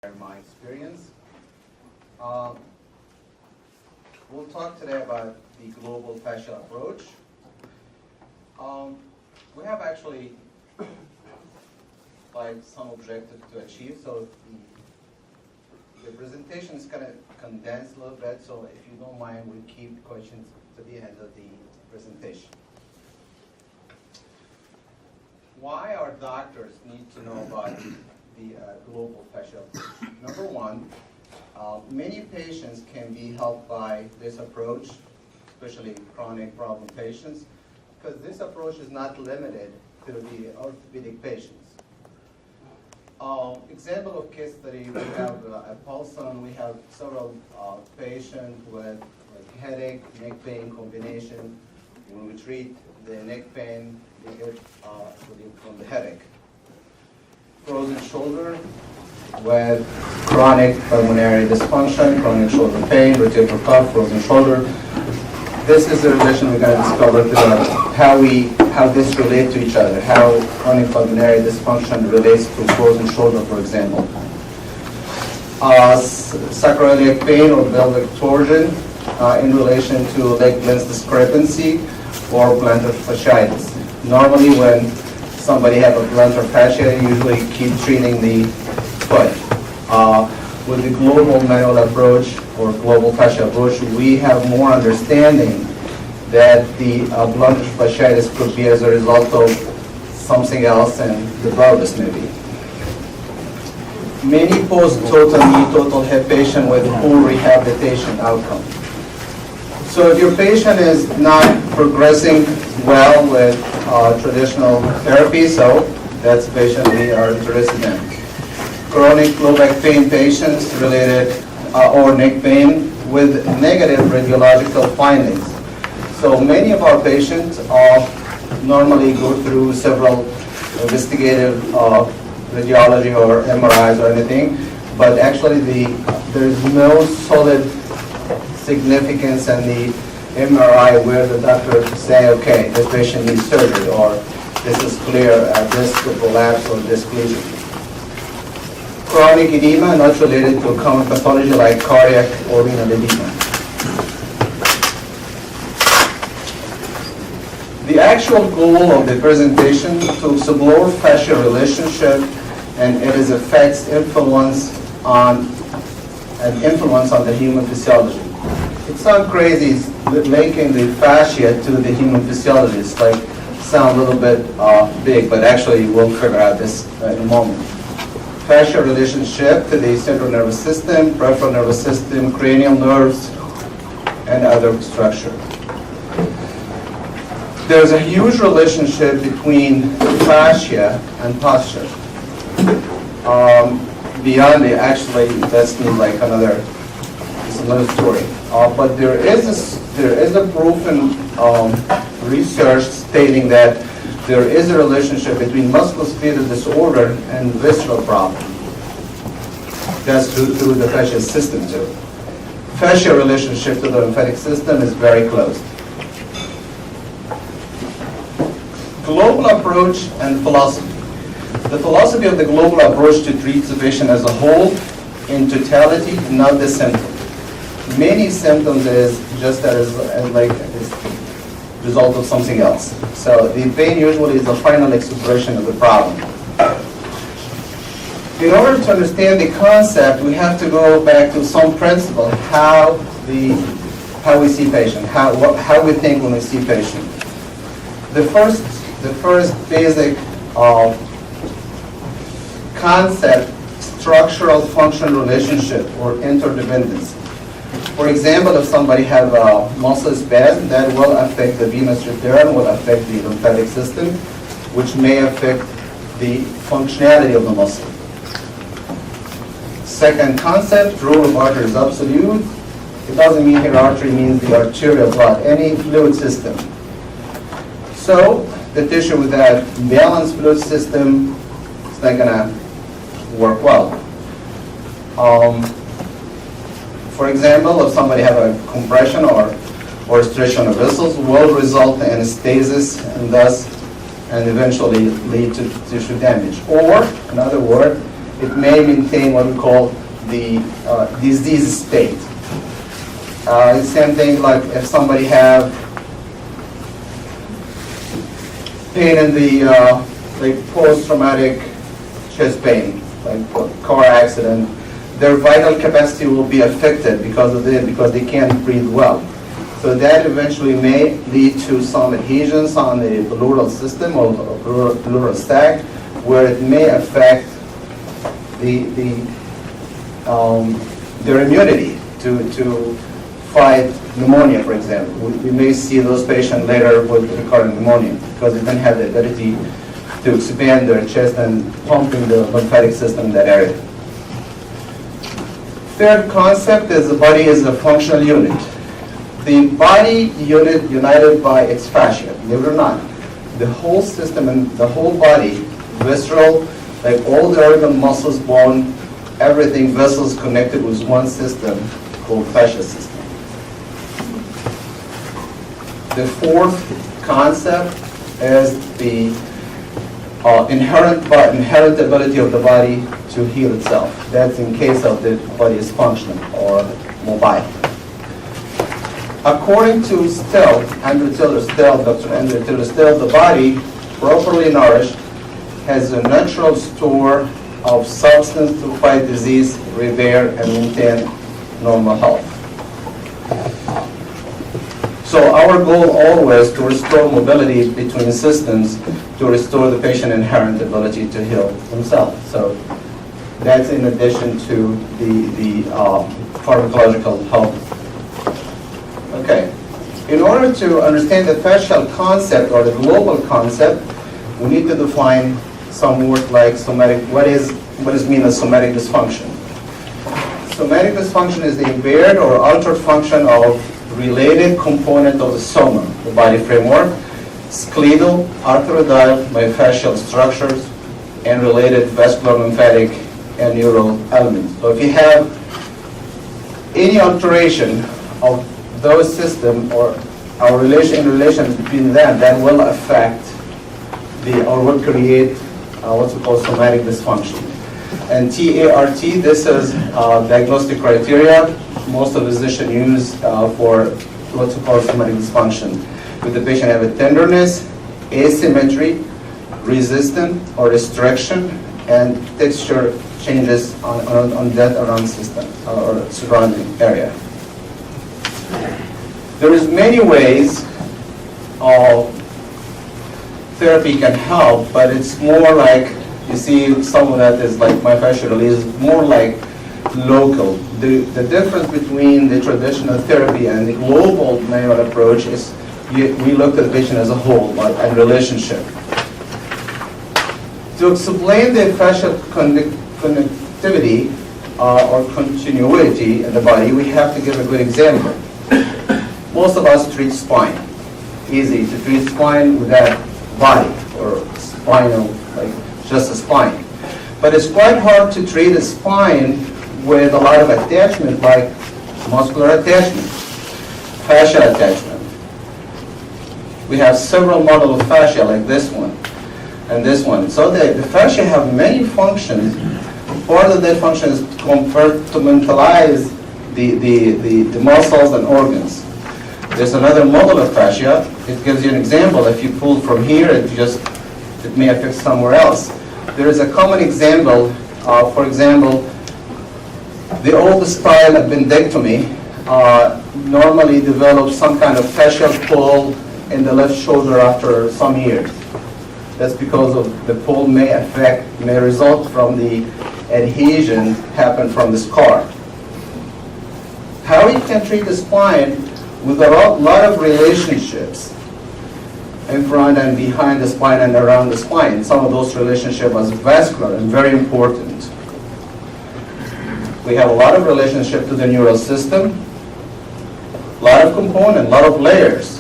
my experience. We'll talk today about the global fascial approach. We have actually some objectives to achieve, so the presentation is kind of condensed a little bit, so if you don't mind, we'll keep questions to the end of the presentation. Why our doctors need to know about the global fascial approach? Number one, many patients can be helped by this approach, especially chronic problem patients, because this approach is not limited to the orthopedic patients. Example of case study, we have at Paulson, we have several patients with headache, neck pain combination. When we treat the neck pain, they get from the headache. Frozen shoulder with chronic pulmonary dysfunction, chronic shoulder pain, rotator cuff, frozen shoulder. This is the relation we're going to discover today, how this relates to each other, how chronic pulmonary dysfunction relates to frozen shoulder, for example. Sacroiliac pain or pelvic torsion in relation to leg length discrepancy or plantar fasciitis. Normally when somebody has a plantar fascia, you usually keep treating the foot. With the global manual approach or global fascia approach, we have more understanding that the plantar fasciitis could be as a result of something else and the pelvis maybe. Many post-total knee, total hip patient with poor rehabilitation outcome. So if your patient is not progressing well with traditional therapy, so that's the patient we are interested in. Chronic low back pain patients related or neck pain with negative radiological findings. So many of our patients normally go through several investigative radiology or MRIs or anything, but actually there is no solid significance in the MRI where the doctor say, okay, this patient needs surgery, or this is clear disc prolapse or disc lesion. Chronic edema not related to common pathology like cardiac or renal edema. The actual goal of the presentation to explore fascial relationship and its effects influence on the human physiology. It sounds crazy linking the fascia to the human physiology. It's like sound a little bit big, but actually we'll figure out this in a moment. Fascial relationship to the central nervous system, peripheral nervous system, cranial nerves, and other structure. There's a huge relationship between fascia and posture. Beyond it, actually, that's like another story. But there is a proven research stating that there is a relationship between musculoskeletal disorder and visceral problem. That's through the fascial system too. Fascial relationship to the lymphatic system is very close. Global approach and philosophy. The philosophy of the global approach to treat the patient as a whole, in totality, not the symptom. Many symptoms is just as like a result of something else. So the pain usually is the final expression of the problem. In order to understand the concept, we have to go back to some principle, how we see patient, how we think when we see patient. The first basic concept, structural function relationship or interdependence. For example, if somebody has a muscle spasm, that will affect the venous return, will affect the lymphatic system, which may affect the functionality of the muscle. Second concept, rule of artery is absolute. It doesn't mean here artery means the arterial blood, any fluid system. So the tissue with that balanced fluid system is not going to work well. For example, if somebody have a compression or restriction of vessels, will result in stasis and thus and eventually lead to tissue damage. Or, in other words, it may maintain what we call the disease state. Same thing like if somebody have pain in the like post-traumatic chest pain, like car accident, their vital capacity will be affected because of it, because they can't breathe well. So that eventually may lead to some adhesions on the pleural system or pleural sac, where it may affect their immunity to fight pneumonia, for example. We may see those patients later with recurrent pneumonia because they don't have the ability to expand their chest and pumping the lymphatic system in that area. Third concept is the body is a functional unit. The body unit united by its fascia, believe it or not. The whole system and the whole body, visceral, like all the organ, muscles, bone, everything, vessels connected with one system called fascia system. The fourth concept is the inherent ability of the body to heal itself. That's in case of the body is functional or mobile. According to Dr. Andrew Taylor Still, the body, properly nourished, has a natural store of substance to fight disease, repair, and maintain normal health. So our goal always to restore mobility between systems to restore the patient's inherent ability to heal himself. So that's in addition to the pharmacological health. Okay. In order to understand the fascial concept or the global concept, we need to define some word like somatic. What does mean as somatic dysfunction? Somatic dysfunction is the impaired or altered function of related component of the soma, the body framework, skeletal, arthrodile, myofascial structures, and related vascular, lymphatic, and neural elements. So if you have any alteration of those systems or our relations between them, that will affect or will create what's called somatic dysfunction. And TART, this is diagnostic criteria most of the physicians use for what's called somatic dysfunction. Would the patient have a tenderness, asymmetry, resistance or restriction, and texture changes on that around system or surrounding area. There is many ways of therapy can help, but it's more like, you see some of that is like myofascial release, more like local. The difference between the traditional therapy and the global manual approach is we look at the patient as a whole and relationship. To explain the fascial connectivity or continuity in the body, we have to give a good example. Most of us treat spine. Easy to treat spine with that body or spinal, like just a spine. But it's quite hard to treat a spine with a lot of attachment, like muscular attachment, fascia attachment. We have several models of fascia like this one and this one. So the fascia have many functions. Part of that function is to compartmentalize the muscles and organs. There's another model of fascia. It gives you an example. If you pull from here, it may affect somewhere else. There is a common example. For example, the old style appendectomy normally develops some kind of fascial pull in the left shoulder after some years. That's because of the pull may result from the adhesion happen from the scar. How we can treat the spine with a lot of relationships in front and behind the spine and around the spine. Some of those relationships are vascular and very important. We have a lot of relationship to the neural system, a lot of components, a lot of layers.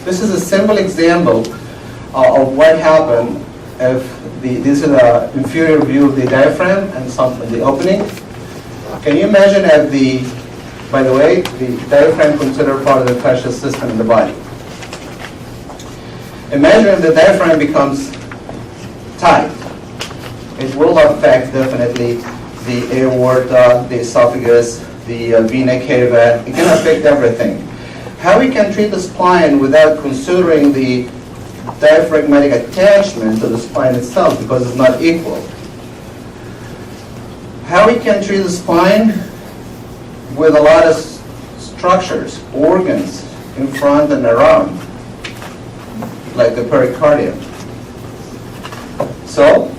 This is a simple example of what happened if this is an inferior view of the diaphragm and the opening. Can you imagine if by the way, the diaphragm considered part of the fascial system in the body. Imagine if the diaphragm becomes tight. it will affect definitely the aorta, the esophagus, the vena cava. It can affect everything. How we can treat the spine without considering the diaphragmatic attachment to the spine itself, because it's not equal. How we can treat the spine with a lot of structures, organs in front and around, like the pericardium. So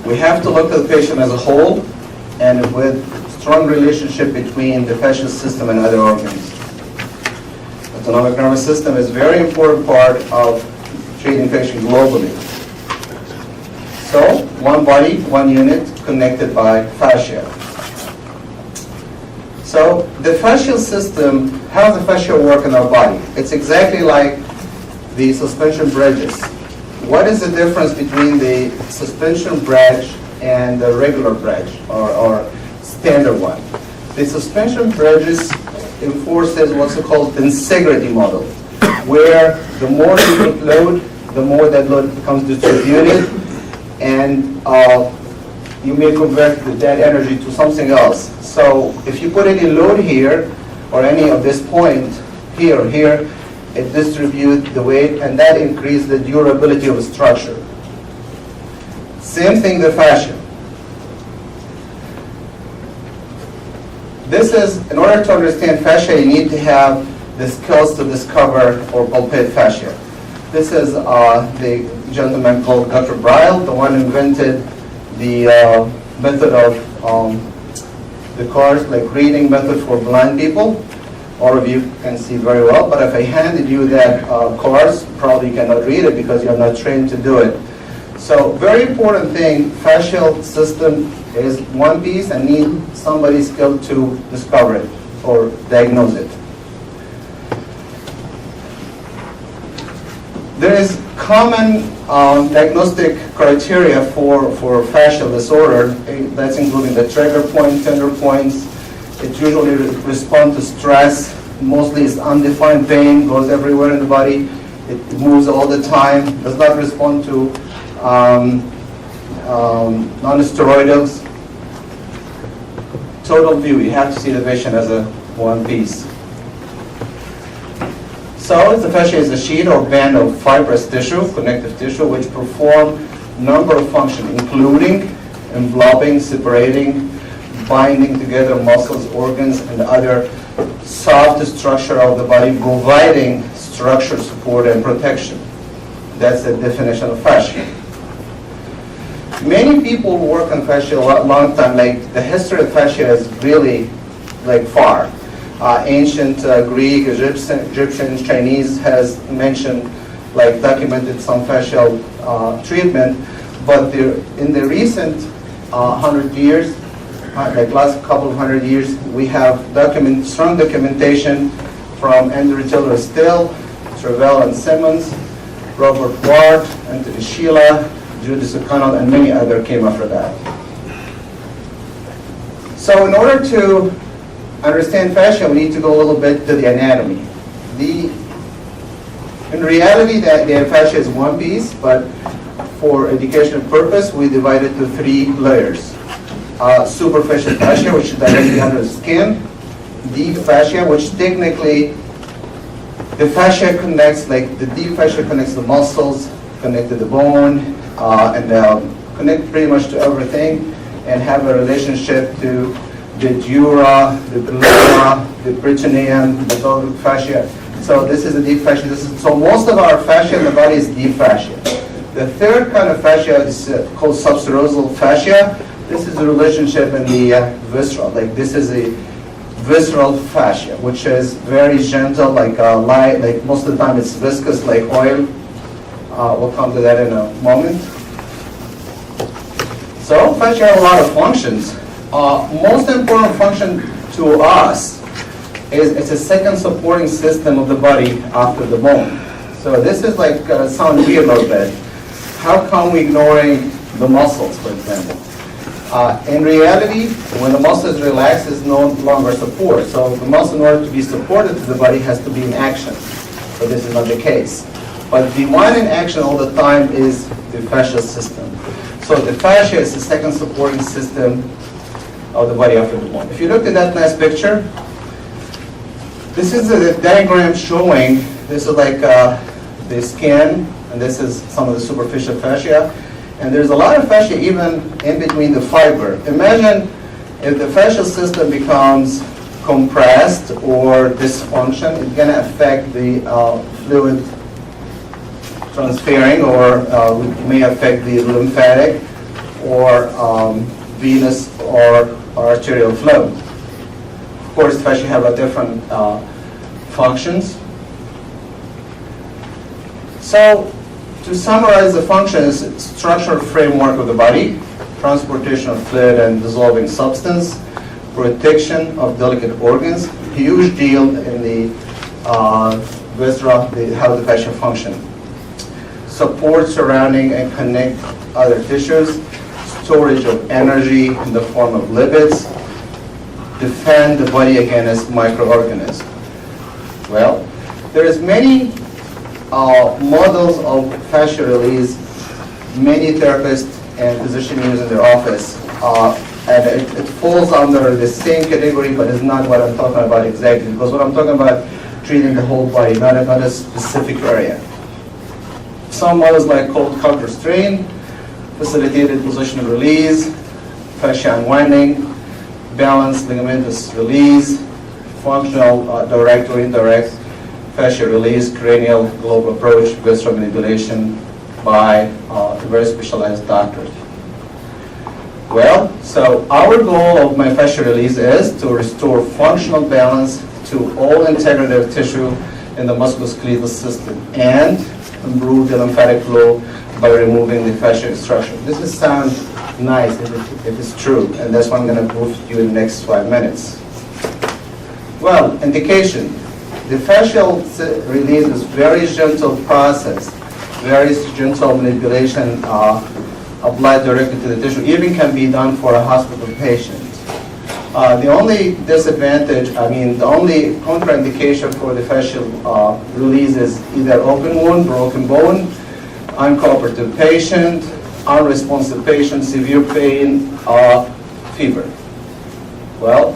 we have to look at the patient as a whole and with strong relationship between the fascial system and other organs. The autonomic nervous system is a very important part of treating patients globally. So, one body, one unit, connected by fascia. So, the fascial system, how does the fascia work in our body? It's exactly like the suspension bridges. What is the difference between the suspension bridge and the regular bridge, or standard one? The suspension bridges enforces what's called the integrity model, where the more you put load, the more that load becomes distributed, and you may convert that energy to something else. So if you put any load here, or any of this point here or here, it distributes the weight, and that increases the durability of the structure. Same thing the fascia. This is, in order to understand fascia, you need to have the skills to discover or palpate fascia. This is the gentleman called Dr. Braille, the one who invented the method of the cards, like reading method for blind people. All of you can see very well, but if I handed you that cards, probably you cannot read it because you're not trained to do it. So very important thing, fascial system is one piece and need somebody's skill to discover it or diagnose it. There is common diagnostic criteria for fascial disorder. That's including the trigger point, tender points. It usually responds to stress. Mostly it's undefined pain, goes everywhere in the body. It moves all the time, does not respond to non-steroidals. Total view, you have to see the patient as a one piece. So the fascia is a sheet or band of fibrous tissue, connective tissue, which perform a number of functions, including enveloping, separating, binding together muscles, organs, and other soft structure of the body, providing structure, support, and protection. That's the definition of fascia. Many people work on fascia a long time. Like the history of fascia is really like far. Ancient Greek, Egyptian, Chinese has mentioned, like documented some fascial treatment, but in the recent 100 years, like last couple of 100 years, we have strong documentation from Andrew Taylor Still, Travell and Simmons, Robert Ward, Anthony Sheila, Judith O'Connell, and many others came after that. So in order to understand fascia, we need to go a little bit to the anatomy. In reality, the fascia is one piece, but for educational purpose, we divide it to 3 layers. Superficial fascia, which is directly under the skin. Deep fascia, which technically, the fascia connects, like the deep fascia connects the muscles, connect to the bone, and connect pretty much to everything, and have a relationship to the dura, the pleura, the peritoneum, the pelvic fascia. So this is the deep fascia. So most of our fascia in the body is deep fascia. The third kind of fascia is called subserosal fascia. This is the relationship in the visceral. Like this is a visceral fascia, which is very gentle, like light. Like most of the time, it's viscous, like oil. We'll come to that in a moment. So fascia have a lot of functions. Most important function to us is it's a second supporting system of the body after the bone. So this is like sound weird a little bit. How come we ignoring the muscles, for example? In reality, when the muscle is relaxed, it's no longer support. So the muscle, in order to be supported to the body, has to be in action. But this is not the case. But the one in action all the time is the fascial system. So the fascia is the second supporting system of the body after the bone. If you look at that nice picture, this is a diagram showing, this is like the skin, and this is some of the superficial fascia. And there's a lot of fascia even in between the fiber. Imagine if the fascial system becomes compressed or dysfunction, it's going to affect the fluid transferring, or may affect the lymphatic or venous or arterial flow. Of course, fascia have a different functions. So, to summarize the functions, structural framework of the body, transportation of fluid and dissolving substance, protection of delicate organs, huge deal in the viscera, how the fascia function. Support surrounding and connect other tissues, storage of energy in the form of lipids, defend the body against microorganisms. Well, there is many models of fascia release, many therapists and physicians use in their office, and it falls under the same category, but it's not what I'm talking about exactly, because what I'm talking about treating the whole body, not a specific area. Some models like cold cut restraint, facilitated positional release, fascia unwinding, balanced ligamentous release, functional direct or indirect fascia release, cranial globe approach, visceral manipulation by very specialized doctors. Well, so our goal of my fascia release is to restore functional balance to all integrative tissue in the musculoskeletal system and improve the lymphatic flow by removing the fascia structure. This is sound nice if it's true, and that's what I'm going to prove to you in the next 5 minutes. Well, indication. The fascial release is very gentle process, very gentle manipulation applied directly to the tissue, even can be done for a hospital patient. The only disadvantage, the only contraindication for the fascial release is either open wound, broken bone, uncooperative patient, unresponsive patient, severe pain, fever. Well,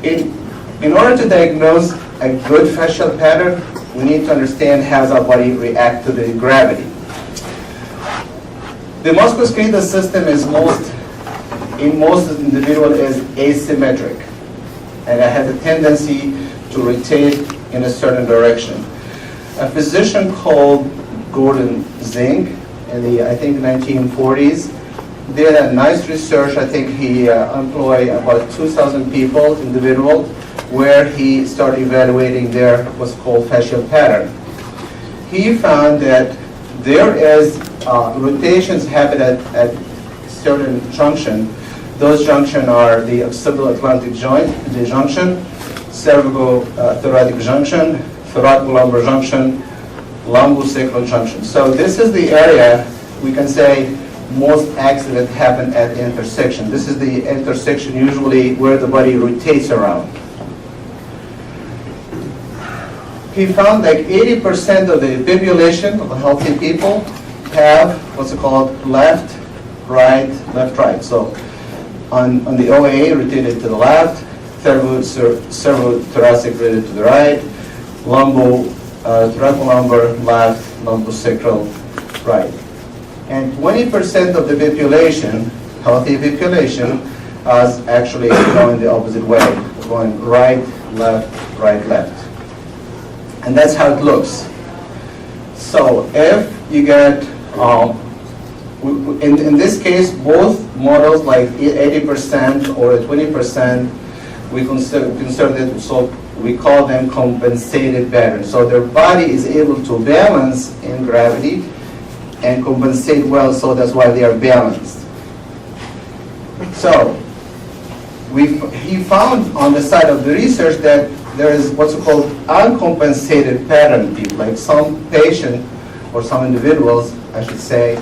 in order to diagnose a good fascial pattern, we need to understand how the body reacts to the gravity. The musculoskeletal system is in most individuals is asymmetric, and it has a tendency to rotate in a certain direction. A physician called Gordon Zink in the, I think, 1940s, did a nice research. I think he employed about 2,000 people, individuals, where he started evaluating their what's called fascial pattern. He found that there is rotations happen at certain junction. Those junctions are the occipital-atlantic joint, the junction, cervico-thoracic junction, thoracolumbar junction, lumbosacral junction. So this is the area we can say most accidents happen at the intersection. This is the intersection usually where the body rotates around. He found like 80% of the population of the healthy people have what's called left, right. So on the OA, rotated to the left, cervicothoracic rotated to the right, thoracolumbar left, lumbosacral right. And 20% of the population, healthy population, is actually going the opposite way, going right, left, right, left. And that's how it looks. So if you get, in this case, both models like 80% or 20%, we consider it, so we call them compensated patterns. So their body is able to balance in gravity and compensate well, so that's why they are balanced. So he found on the side of the research that there is what's called uncompensated pattern people, like some patient or some individuals, I should say,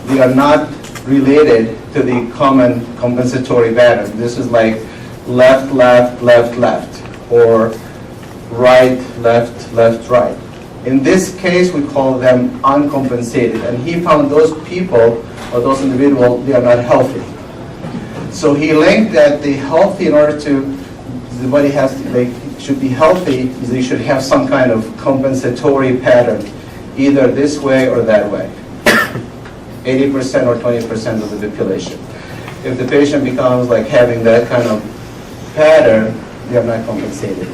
they are not related to the common compensatory pattern. This is like left, left, left, left, or right, left, left, right. In this case, we call them uncompensated. And he found those people, or those individuals, they are not healthy. So he linked that the healthy, in order to, the body has to, like, should be healthy, they should have some kind of compensatory pattern, either this way or that way. 80% or 20% of the population. If the patient becomes like having that kind of pattern, they are not compensated.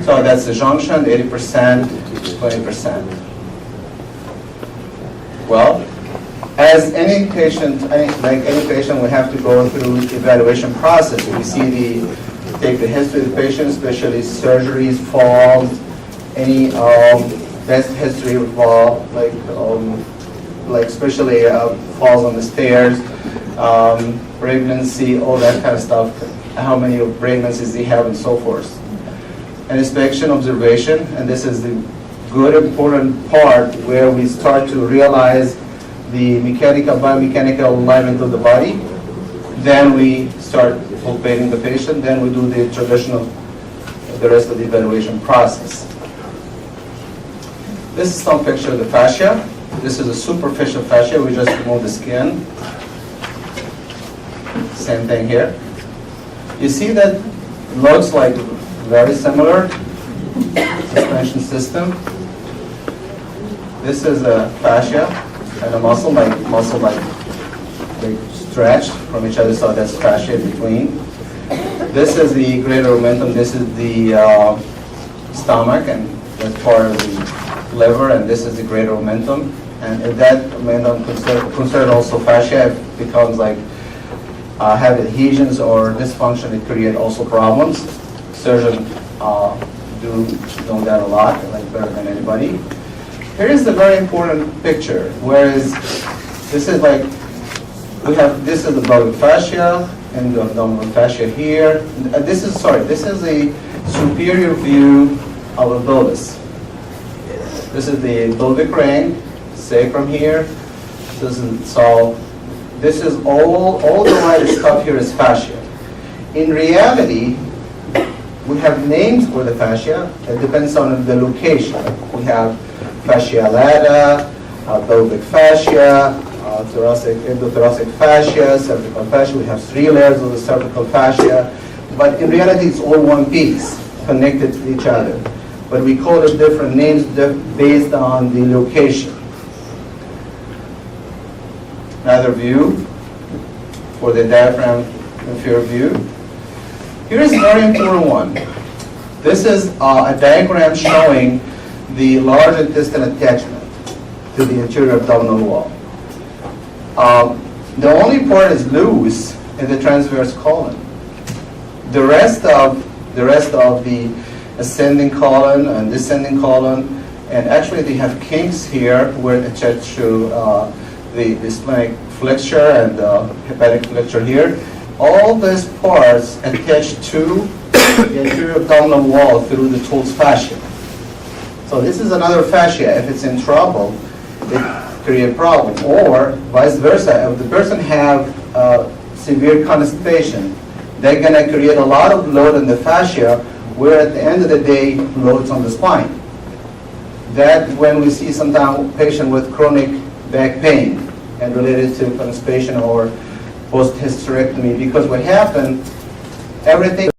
So that's the junction, 80%, 20%. Well, as any patient, like any patient, we have to go through the evaluation process. We see take the history of the patient, especially surgeries, falls, any best history of fall, like especially falls on the stairs, pregnancy, all that kind of stuff, how many pregnancies they have and so forth. An inspection observation, and this is the good important part where we start to realize the mechanical, biomechanical alignment of the body. Then we start palpating the patient, then we do the traditional, the rest of the evaluation process. This is some picture of the fascia. This is a superficial fascia, we just remove the skin. Same thing here. You see that looks like very similar suspension system. This is a fascia and a muscle like they stretch from each other, so that's fascia in between. This is the greater momentum. This is the stomach, and that's part of the liver, and this is the greater momentum. And if that momentum considered also fascia, it becomes like have adhesions or dysfunction, it create also problems. Surgeons do know that a lot, like better than anybody. Here is the very important picture, whereas this is like, this is the pelvic fascia and the abdominal fascia here. This is a superior view of the pelvis. This is the pelvic ring, sacrum here. This is all the white stuff here is fascia. In reality, we have names for the fascia. It depends on the location. We have fascia lata, pelvic fascia, endothoracic fascia, cervical fascia. We have 3 layers of the cervical fascia. But in reality, it's all one piece, connected to each other. But we call it different names based on the location. Another view for the diaphragm inferior view. Here is a very important one. This is a diagram showing the large intestine attachment to the anterior abdominal wall. The only part is loose in the transverse colon. The rest of the ascending colon and descending colon, and actually they have kinks here where it attach to the splenic flexure and hepatic flexure here. All these parts attach to the anterior abdominal wall through the Toll's fascia. So this is another fascia. If it's in trouble, it creates a problem. Or vice versa, if the person have severe constipation, they're going to create a lot of load in the fascia, where at the end of the day, loads on the spine. That when we see sometimes patient with chronic back pain and related to constipation or post-hysterectomy, because what happened, everything